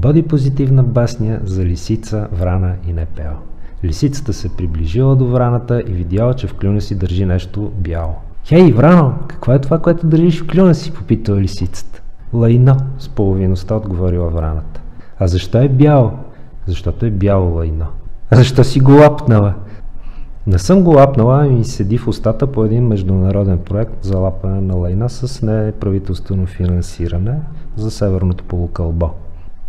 Бодипозитивна басня за лисица, врана и непел. Лисицата се приближила до враната и видяла, че в клюна си държи нещо бяло. Хей, врано, какво е това, което държиш в клюна си? Попитала лисицата. Лайно, с половиността отговорила враната. А защо е бяло? Защото е бяло лайно. А защо си го лапнала? Не съм го лапнала, и седи в устата по един международен проект за лапане на лайна с неправителствено финансиране за Северното полукълбо.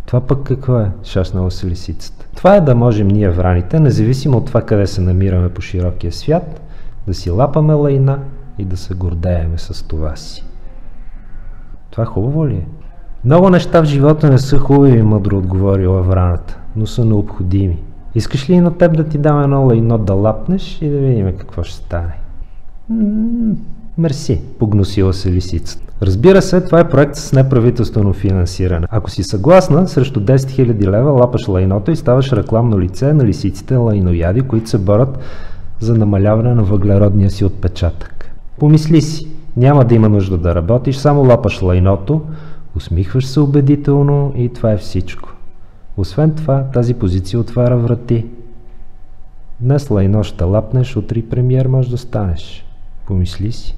Това пък какво е? Шашнала се лисицата. Това е да можем ние враните, независимо от това къде се намираме по широкия свят, да си лапаме лайна и да се гордееме с това си. Това хубаво ли е? Много неща в живота не са хубави, мъдро отговорила враната, но са необходими. Искаш ли и на теб да ти дам едно лайно да лапнеш и да видим какво ще стане? Мерси, погнусила се лисицата. Разбира се, това е проект с неправителствено финансиране. Ако си съгласна, срещу 10 000 лева лапаш лайното и ставаш рекламно лице на лисиците лайнояди, които се борят за намаляване на въглеродния си отпечатък. Помисли си, няма да има нужда да работиш, само лапаш лайното, усмихваш се убедително и това е всичко. Освен това, тази позиция отваря врати. Днес лайно ще лапнеш, утре премиер може да станеш. Помисли си.